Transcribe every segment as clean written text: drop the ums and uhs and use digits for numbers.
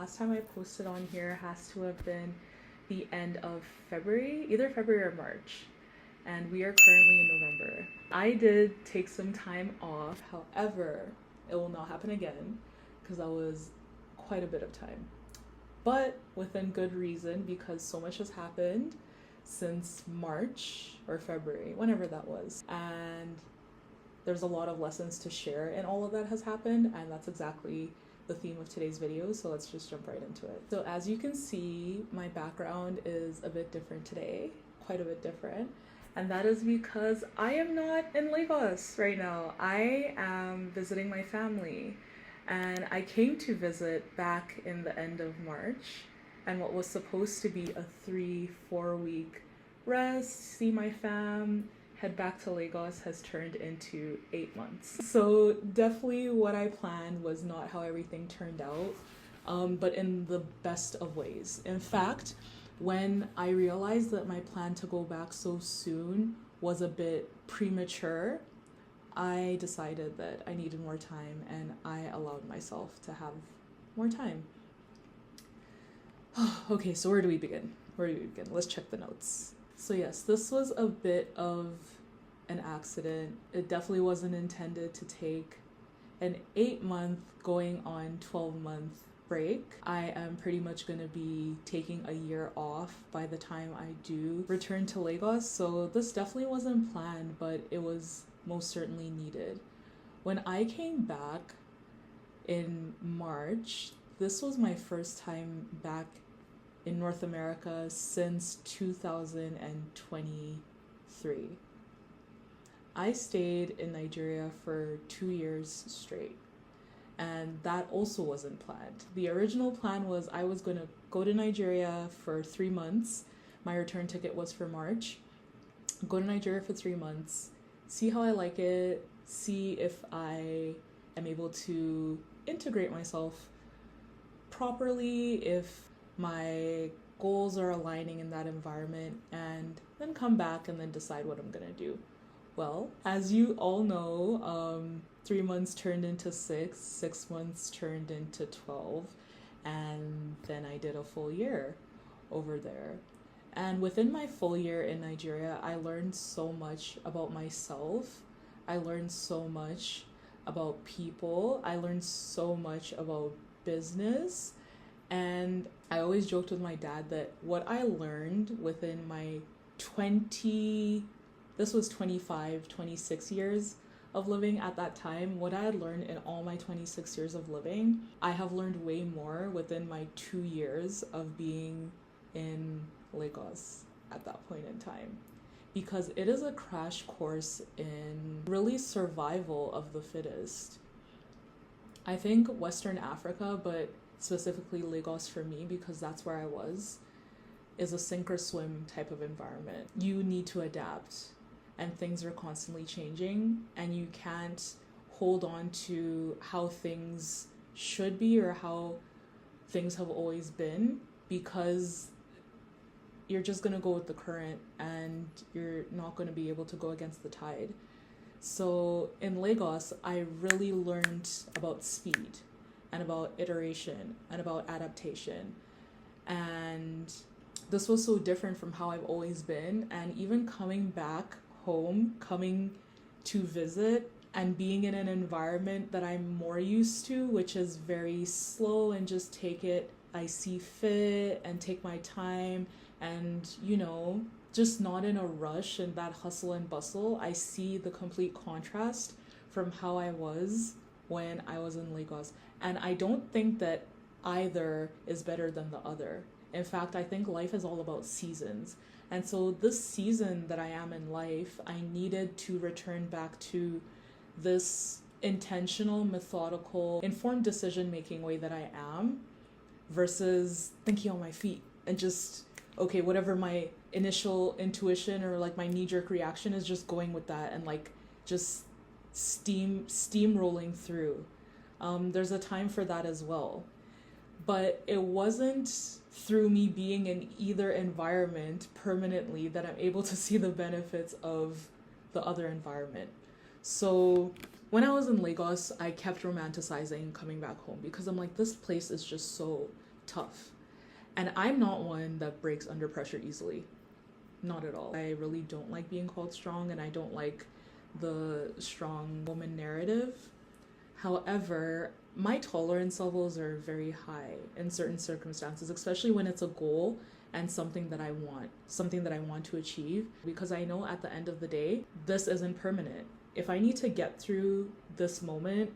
last time I posted on here has to have been the end of February, either February or March, and we are currently in November. I did take some time off, however, it will not happen again because that was quite a bit of time, but within good reason because so much has happened since March or February, whenever that was, and there's a lot of lessons to share and all of that has happened, and that's exactly the theme of today's video, so let's just jump right into it. So as you can see, my background is a bit different today, quite a bit different, and that is because I am not in Lagos right now. I am visiting my family, and I came to visit back in the end of March, and what was supposed to be a 3-4 week rest, see my fam, head back to Lagos has turned into 8 months. So definitely what I planned was not how everything turned out, but in the best of ways. In fact, when I realized that my plan to go back so soon was a bit premature, I decided that I needed more time and I allowed myself to have more time. Okay, so where do we begin? Let's check the notes. So yes, this was a bit of an accident. It definitely wasn't intended to take an 8-month going on 12-month break. I am pretty much going to be taking a year off by the time I do return to Lagos. So this definitely wasn't planned, but it was most certainly needed. When I came back in March, this was my first time back in North America since 2023. I stayed in Nigeria for 2 years straight, and that also wasn't planned. The original plan was I was going to go to Nigeria for 3 months. My return ticket was for March. Go to Nigeria for 3 months, see how I like it, see if I am able to integrate myself properly, if my goals are aligning in that environment, and then come back and then decide what I'm gonna do. Well, as you all know, 3 months turned into 6 months turned into 12, and then I did a full year over there. And within my full year in Nigeria, I learned so much about myself. I learned so much about people. I learned so much about business. And I always joked with my dad that what I learned within my 26 years of living at that time, what I had learned in all my 26 years of living, I have learned way more within my 2 years of being in Lagos at that point in time. Because it is a crash course in really survival of the fittest. I think Western Africa, but specifically Lagos for me, because that's where I was, is a sink or swim type of environment. You need to adapt, and things are constantly changing, and you can't hold on to how things should be or how things have always been, because you're just going to go with the current and you're not going to be able to go against the tide. So in Lagos, I really learned about speed and about iteration and about adaptation. And this was so different from how I've always been. And even coming back home, coming to visit and being in an environment that I'm more used to, which is very slow and just take it, I see fit and take my time and, just not in a rush and that hustle and bustle. I see the complete contrast from how I was when I was in Lagos. And I don't think that either is better than the other. In fact, I think life is all about seasons. And so this season that I am in life, I needed to return back to this intentional, methodical, informed decision-making way that I am versus thinking on my feet and just, okay, whatever my initial intuition or like my knee-jerk reaction is, just going with that and like just steamrolling through. There's a time for that as well. But it wasn't through me being in either environment permanently that I'm able to see the benefits of the other environment. So when I was in Lagos, I kept romanticizing coming back home because I'm like, this place is just so tough. And I'm not one that breaks under pressure easily. Not at all. I really don't like being called strong, and I don't like the strong woman narrative. However, my tolerance levels are very high in certain circumstances, especially when it's a goal and something that I want to achieve, because I know at the end of the day, this isn't permanent. If I need to get through this moment,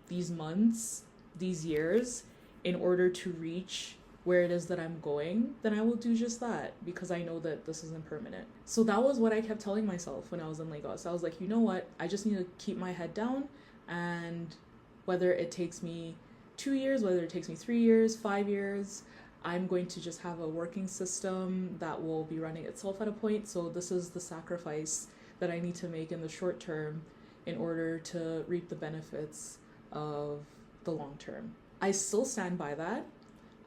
these months, these years, in order to reach where it is that I'm going, then I will do just that, because I know that this isn't permanent. So that was what I kept telling myself when I was in Lagos. I was like, you know what? I just need to keep my head down, and whether it takes me 2 years, whether it takes me 3 years, 5 years, I'm going to just have a working system that will be running itself at a point. So this is the sacrifice that I need to make in the short term in order to reap the benefits of the long term. I still stand by that.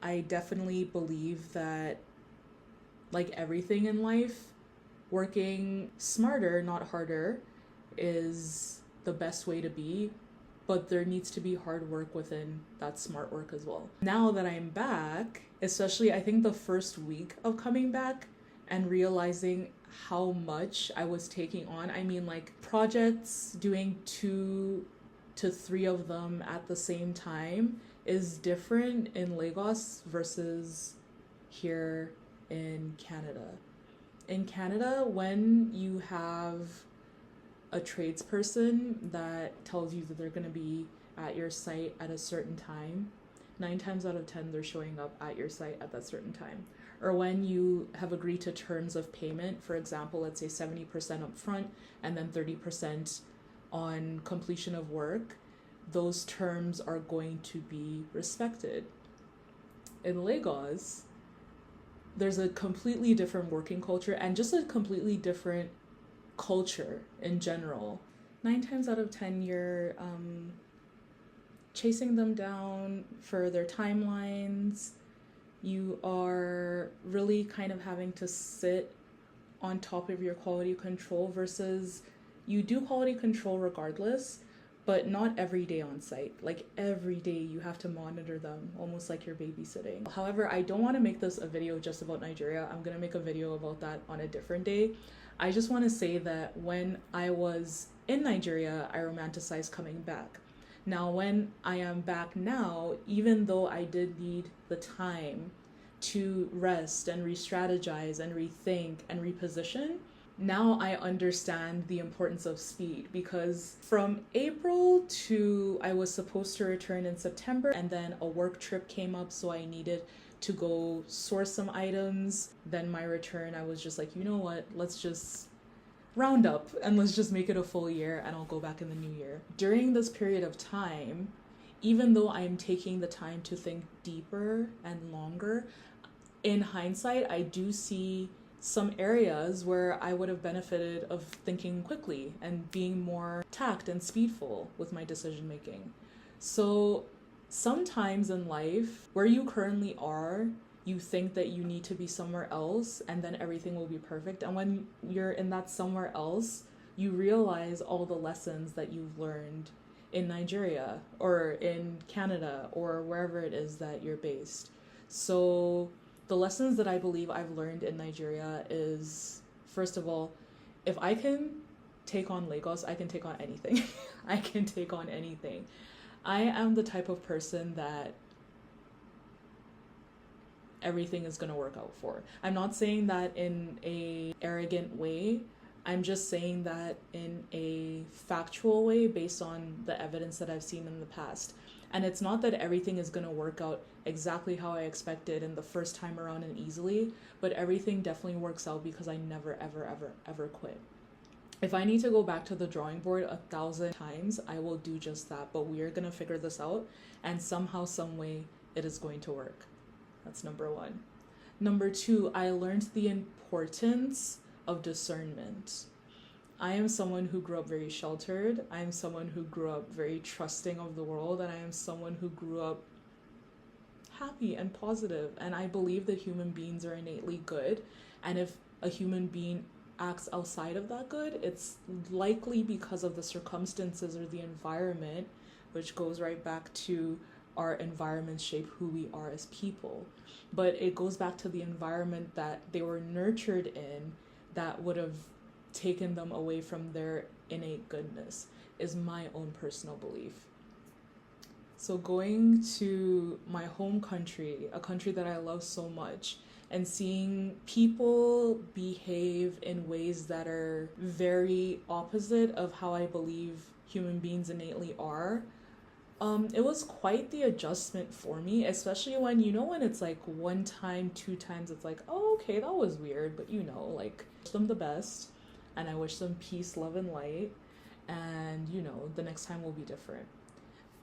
I definitely believe that, like everything in life, working smarter, not harder, is the best way to be, but there needs to be hard work within that smart work as well. Now that I'm back, especially I think the first week of coming back and realizing how much I was taking on, I mean, like projects, doing 2 to 3 of them at the same time is different in Lagos versus here in Canada. In Canada, when you have a tradesperson that tells you that they're going to be at your site at a certain time, 9 times out of 10 they're showing up at your site at that certain time. Or when you have agreed to terms of payment, for example, let's say 70% up front and then 30% on completion of work, those terms are going to be respected. In Lagos, there's a completely different working culture and just a completely different culture in general. 9 times out of 10, you're chasing them down for their timelines. You are really kind of having to sit on top of your quality control versus you do quality control regardless, but not every day on site. Like every day you have to monitor them, almost like you're babysitting. However, I don't want to make this a video just about Nigeria. I'm going to make a video about that on a different day. I just want to say that when I was in Nigeria, I romanticized coming back. Now, when I am back now, even though I did need the time to rest and re-strategize and rethink and reposition, now I understand the importance of speed, because from April to I was supposed to return in September, and then a work trip came up, so I needed to go source some items. Then my return, I was just like, you know what, let's just round up and let's just make it a full year and I'll go back in the new year. During this period of time, even though I'm taking the time to think deeper and longer, in hindsight, I do see some areas where I would have benefited of thinking quickly and being more tact and speedful with my decision making. So sometimes in life, where you currently are, you think that you need to be somewhere else and then everything will be perfect. And when you're in that somewhere else, you realize all the lessons that you've learned in Nigeria or in Canada or wherever it is that you're based. So the lessons that I believe I've learned in Nigeria is, first of all, if I can take on Lagos, I can take on anything. I can take on anything. I am the type of person that everything is going to work out for. I'm not saying that in a arrogant way. I'm just saying that in a factual way based on the evidence that I've seen in the past. And it's not that everything is going to work out exactly how I expected in the first time around and easily, but everything definitely works out because I never, ever, ever, ever quit. If I need to go back to the drawing board 1,000 times, I will do just that. But we are going to figure this out, and somehow, some way, it is going to work. That's number 1. Number 2, I learned the importance of discernment. I am someone who grew up very sheltered. I am someone who grew up very trusting of the world, and I am someone who grew up happy and positive. And I believe that human beings are innately good. And if a human being acts outside of that good, it's likely because of the circumstances or the environment, which goes right back to our environments shape who we are as people. But it goes back to the environment that they were nurtured in that would have taken them away from their innate goodness, is my own personal belief. So going to my home country, a country that I love so much, and seeing people behave in ways that are very opposite of how I believe human beings innately are, it was quite the adjustment for me, especially when, when it's like one time, two times, it's like, oh, okay, that was weird, but like, I wish them the best, and I wish them peace, love, and light, and, the next time will be different.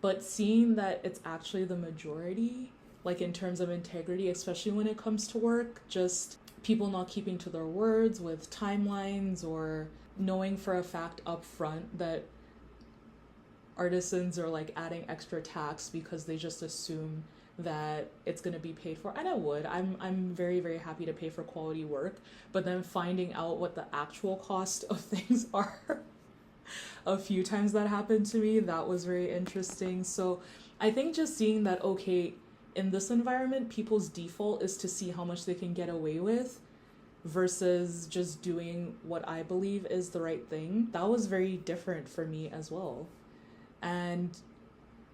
But seeing that it's actually the majority, like in terms of integrity, especially when it comes to work, just people not keeping to their words with timelines, or knowing for a fact up front that artisans are like adding extra tax because they just assume that it's going to be paid for. And I'm very, very happy to pay for quality work, but then finding out what the actual cost of things are a few times that happened to me, that was very interesting. So I think just seeing that, okay, in this environment, people's default is to see how much they can get away with versus just doing what I believe is the right thing, that was very different for me as well. And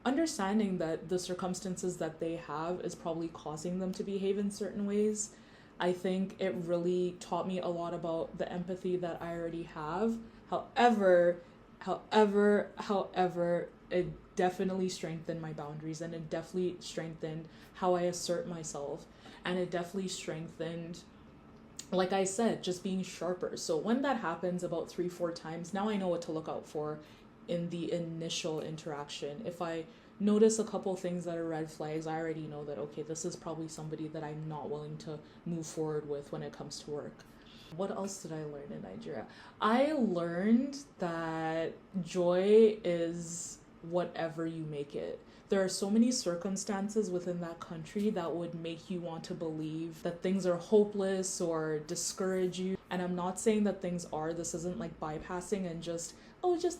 understanding that the circumstances that they have is probably causing them to behave in certain ways, I think it really taught me a lot about the empathy that I already have. However, it definitely strengthened my boundaries, and it definitely strengthened how I assert myself, and it definitely strengthened, like I said, just being sharper. So when that happens about 3-4 times, now I know what to look out for in the initial interaction. If I notice a couple things that are red flags, I already know that, okay, this is probably somebody that I'm not willing to move forward with when it comes to work. What else did I learn in Nigeria? I learned that joy is whatever you make it. There are so many circumstances within that country that would make you want to believe that things are hopeless or discourage you. And I'm not saying that things are. This isn't like bypassing and just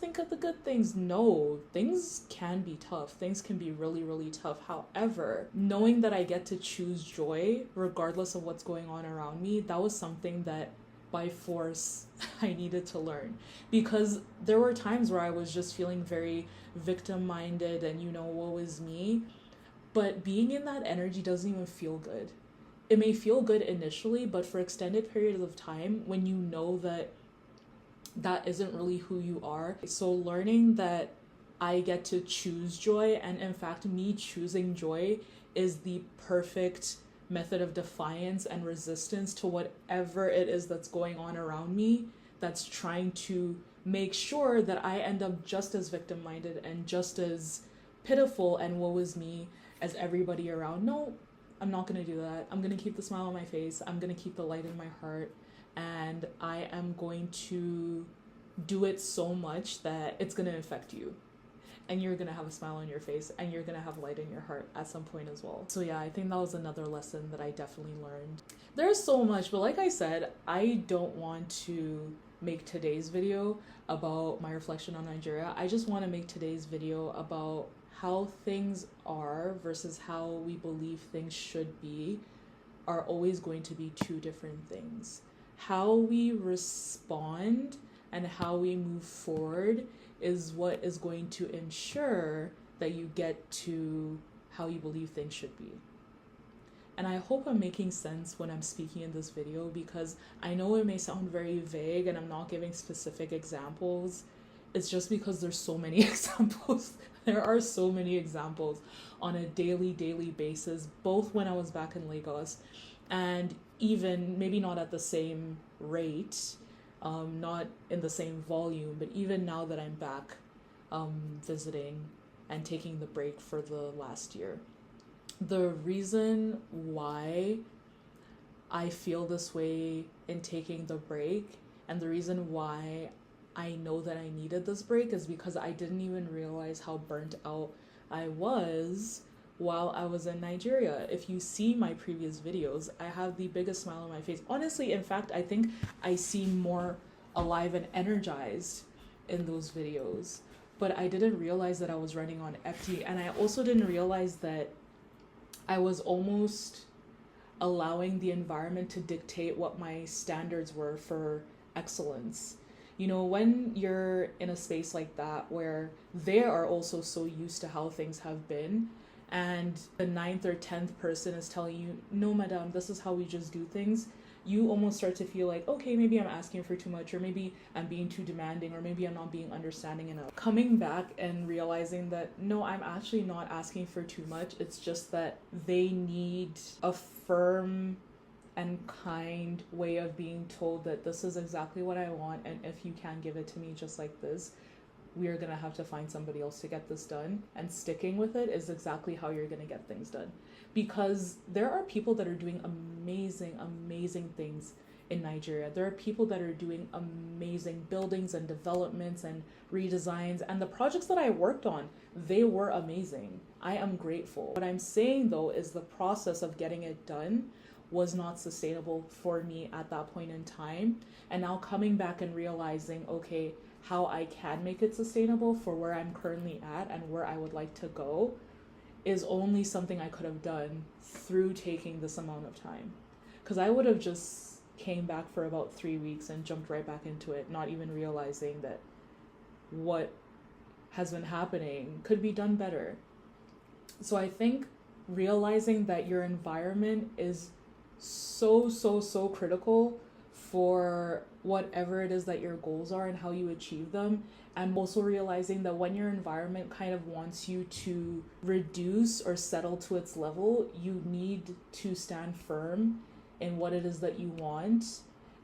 think of the good things. No, things can be tough. Things can be really, really tough. However, knowing that I get to choose joy regardless of what's going on around me, that was something that by force I needed to learn, because there were times where I was just feeling very victim-minded and woe is me, but being in that energy doesn't even feel good. It may feel good initially, but for extended periods of time, when you know that that isn't really who you are. So learning that I get to choose joy, and in fact me choosing joy is the perfect method of defiance and resistance to whatever it is that's going on around me, that's trying to make sure that I end up just as victim-minded and just as pitiful and woe is me as everybody around. No, I'm not going to do that. I'm going to keep the smile on my face. I'm going to keep the light in my heart. And I am going to do it so much that it's going to affect you. And you're going to have a smile on your face, and you're going to have light in your heart at some point as well. So yeah, I think that was another lesson that I definitely learned. There's so much, but like I said, I don't want to make today's video about my reflection on Nigeria. I just want to make today's video about how things are versus how we believe things should be are always going to be two different things. How we respond and how we move forward is what is going to ensure that you get to how you believe things should be. And I hope I'm making sense when I'm speaking in this video, because I know it may sound very vague and I'm not giving specific examples. It's just because there's so many examples. There are so many examples on a daily basis, both when I was back in Lagos and even maybe not at the same rate, not in the same volume, but even now that I'm back visiting and taking the break for the last year. The reason why I feel this way in taking the break, and the reason why I know that I needed this break, is because I didn't even realize how burnt out I was while I was in Nigeria. If you see my previous videos, I have the biggest smile on my face. Honestly, in fact, I think I seem more alive and energized in those videos. but I didn't realize that I was running on empty. And I also didn't realize that I was almost allowing the environment to dictate what my standards were for excellence. You know, when you're in a space like that where they are also so used to how things have been, and the ninth or 10th person is telling you, no, madam, this is how we just do things, you almost start to feel like, okay, maybe I'm asking for too much, or maybe I'm being too demanding, or maybe I'm not being understanding enough. Coming back and realizing that, no, I'm actually not asking for too much. It's just that they need a firm and kind way of being told that this is exactly what I want, and if you can't give it to me just like this, we are going to have to find somebody else to get this done. And sticking with it is exactly how you're going to get things done. Because there are people that are doing amazing, amazing things in Nigeria. There are people that are doing amazing buildings and developments and redesigns. And the projects that I worked on, they were amazing. I am grateful. What I'm saying though is the process of getting it done was not sustainable for me at that point in time. And now coming back and realizing, okay, how I can make it sustainable for where I'm currently at and where I would like to go is only something I could have done through taking this amount of time. Because I would have just came back for about 3 weeks and jumped right back into it, not even realizing that what has been happening could be done better. So I think realizing that your environment is so critical for whatever it is that your goals are and how you achieve them. And also realizing that when your environment kind of wants you to reduce or settle to its level, you need to stand firm in what it is that you want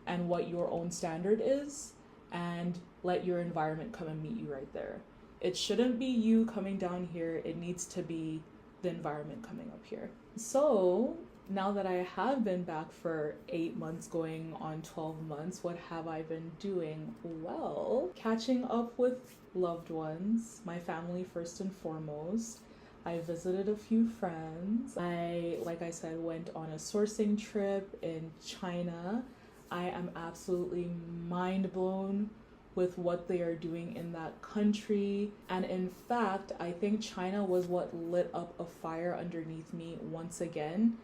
and what your own standard is, and let your environment come and meet you right there. It shouldn't be you coming down here. It needs to be the environment coming up here. So now that I have been back for 8 months going on 12 months, what have I been doing? Well, catching up with loved ones, my family first and foremost. I visited a few friends. Like I said, went on a sourcing trip in China. I am absolutely mind blown with what they are doing in that country. And in fact, I think China was what lit up a fire underneath me once again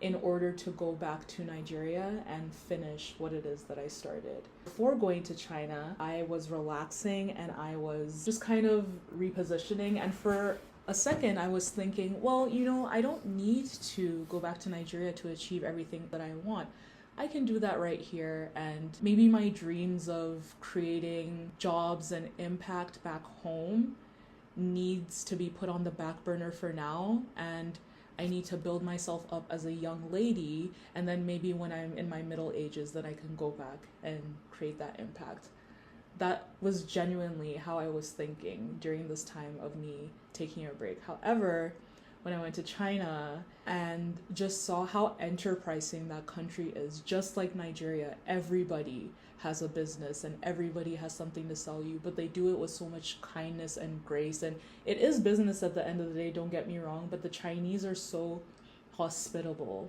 in order to go back to Nigeria and finish what it is that I started. Before going to China, I was relaxing and I was just kind of repositioning. And for a second, I was thinking, well, you know, I don't need to go back to Nigeria to achieve everything that I want. I can do that right here, and maybe my dreams of creating jobs and impact back home needs to be put on the back burner for now, and I need to build myself up as a young lady, and then maybe when I'm in my middle ages that I can go back and create that impact. That was genuinely how I was thinking during this time of me taking a break. However, when I went to China and just saw how enterprising that country is, just like Nigeria, everybody has a business and everybody has something to sell you, but they do it with so much kindness and grace. And it is business at the end of the day, don't get me wrong, but the Chinese are so hospitable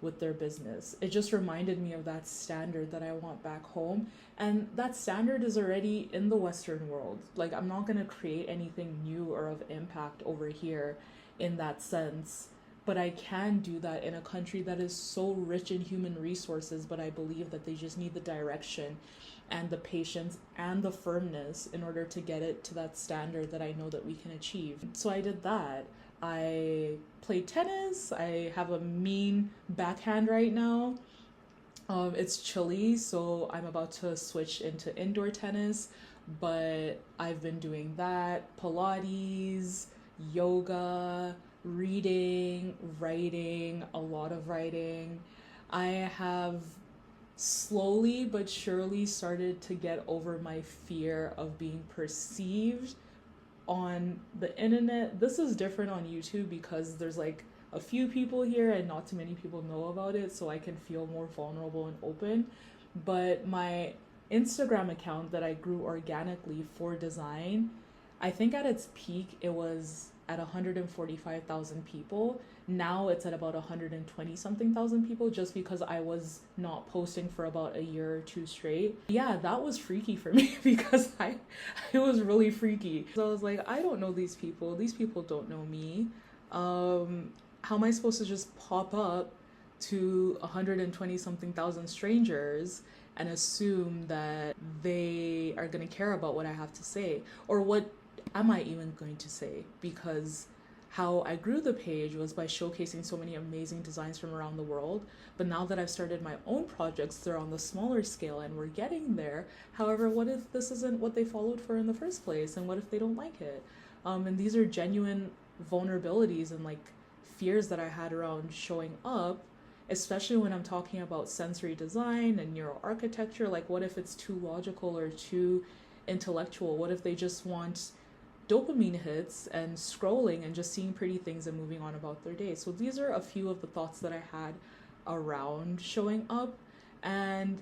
with their business. It just reminded me of that standard that I want back home. And that standard is already in the Western world. Like, I'm not going to create anything new or of impact over here in that sense, but I can do that in a country that is so rich in human resources. But I believe that they just need the direction and the patience and the firmness in order to get it to that standard that I know that we can achieve. So I did that. I played tennis. I have a mean backhand right now. It's chilly, so I'm about to switch into indoor tennis, but I've been doing that, Pilates, yoga, reading, writing, a lot of writing. I have slowly but surely started to get over my fear of being perceived on the internet. This is different on YouTube because there's like a few people here and not too many people know about it, so I can feel more vulnerable and open. But my Instagram account that I grew organically for design, I think at its peak it was at 145,000 people. Now it's at about 120 something thousand people, just because I was not posting for about a year or two straight. Yeah, that was freaky for me because it was really freaky. So I was like, I don't know these people. These people don't know me. How am I supposed to just pop up to 120 something thousand strangers and assume that they are going to care about what I have to say? Or what am I even going to say? Because how I grew the page was by showcasing so many amazing designs from around the world. But now that I've started my own projects, they're on the smaller scale and we're getting there. However, what if this isn't what they followed for in the first place? And what if they don't like it? And these are genuine vulnerabilities and like fears that I had around showing up, especially when I'm talking about sensory design and neuroarchitecture. Like, what if it's too logical or too intellectual? What if they just want dopamine hits and scrolling and just seeing pretty things and moving on about their day? So these are a few of the thoughts that I had around showing up. And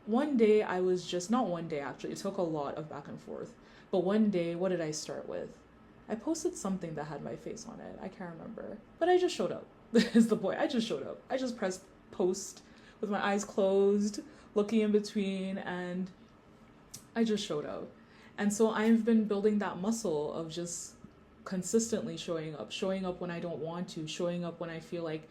one day I was just, not one day actually, it took a lot of back and forth, but one day, what did I start with? I posted something that had my face on it. I can't remember, but I just showed up. Is the point. I just showed up. I just pressed post with my eyes closed, looking in between, and I just showed up. And so I've been building that muscle of just consistently showing up when I don't want to, showing up when I feel like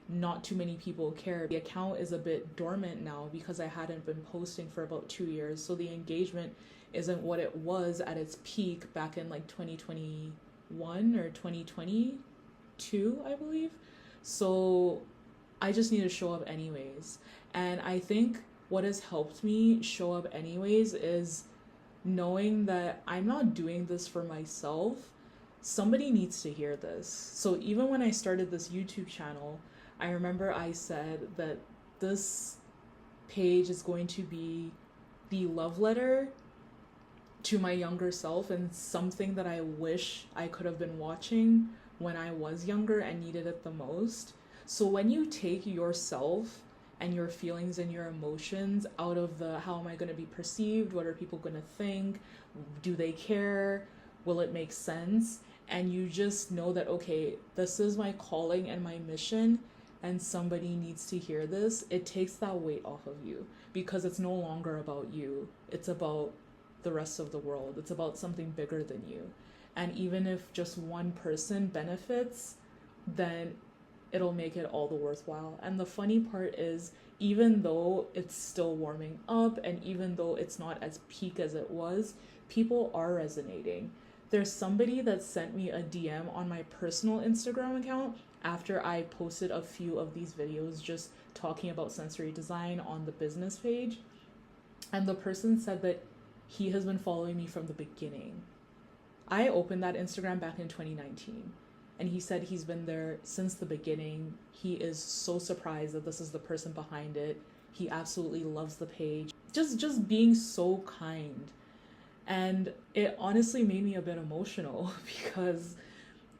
not too many people care. The account is a bit dormant now because I hadn't been posting for about 2 years. So the engagement isn't what it was at its peak back in like 2021 or 2022, I believe. So I just need to show up anyways. And I think what has helped me show up anyways is knowing that I'm not doing this for myself. Somebody needs to hear this. So even when I started this YouTube channel, I remember I said that this page is going to be the love letter to my younger self and something that I wish I could have been watching when I was younger and needed it the most. So when you take yourself and your feelings and your emotions out of the how am I going to be perceived, what are people going to think, do they care, will it make sense, and you just know that, okay, this is my calling and my mission and somebody needs to hear this, it takes that weight off of you because it's no longer about you. It's about the rest of the world. It's about something bigger than you. And even if just one person benefits, then it'll make it all the worthwhile. And the funny part is, even though it's still warming up and even though it's not as peak as it was, people are resonating. There's somebody that sent me a DM on my personal Instagram account after I posted a few of these videos just talking about sensory design on the business page. And the person said that he has been following me from the beginning. I opened that Instagram back in 2019. And he said he's been there since the beginning. He is so surprised that this is the person behind it. He absolutely loves the page. Just being so kind. And it honestly made me a bit emotional because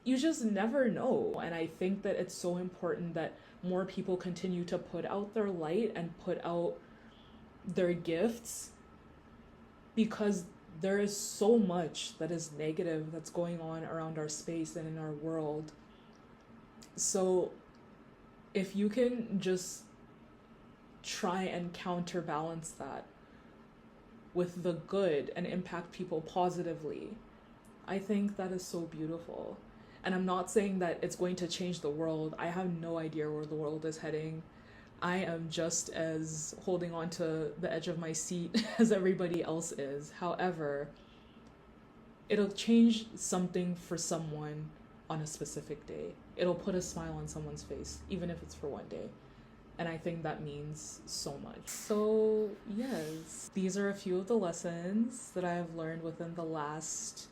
you just never know. And I think that it's so important that more people continue to put out their light and put out their gifts, because there is so much that is negative that's going on around our space and in our world. So if you can just try and counterbalance that with the good and impact people positively, I think that is so beautiful. And I'm not saying that it's going to change the world. I have no idea where the world is heading. I am just as holding on to the edge of my seat as everybody else is. However, it'll change something for someone on a specific day. It'll put a smile on someone's face, even if it's for one day. And I think that means so much. So yes, these are a few of the lessons that I have learned within the last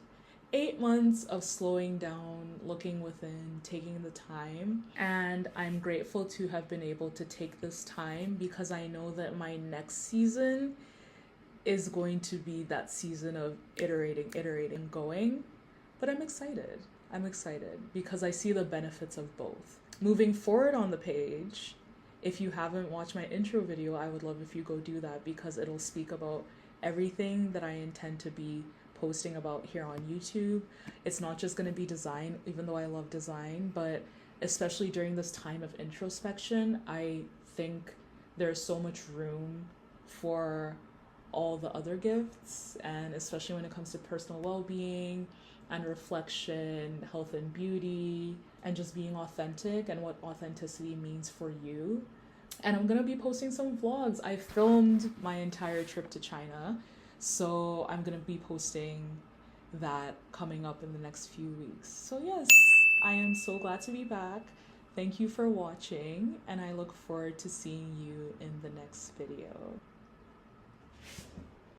8 months of slowing down, looking within, taking the time. And I'm grateful to have been able to take this time because I know that my next season is going to be that season of iterating, going. But I'm excited. I'm excited because I see the benefits of both. Moving forward on the page, if you haven't watched my intro video, I would love if you go do that because it'll speak about everything that I intend to be posting about here on YouTube. It's not just going to be design, even though I love design, but especially during this time of introspection, I think there's so much room for all the other gifts, and especially when it comes to personal well-being and reflection, health and beauty, and just being authentic and what authenticity means for you. And I'm gonna be posting some vlogs. I filmed my entire trip to China, so I'm gonna be posting that coming up in the next few weeks. So yes, I am so glad to be back. Thank you for watching, and I look forward to seeing you in the next video.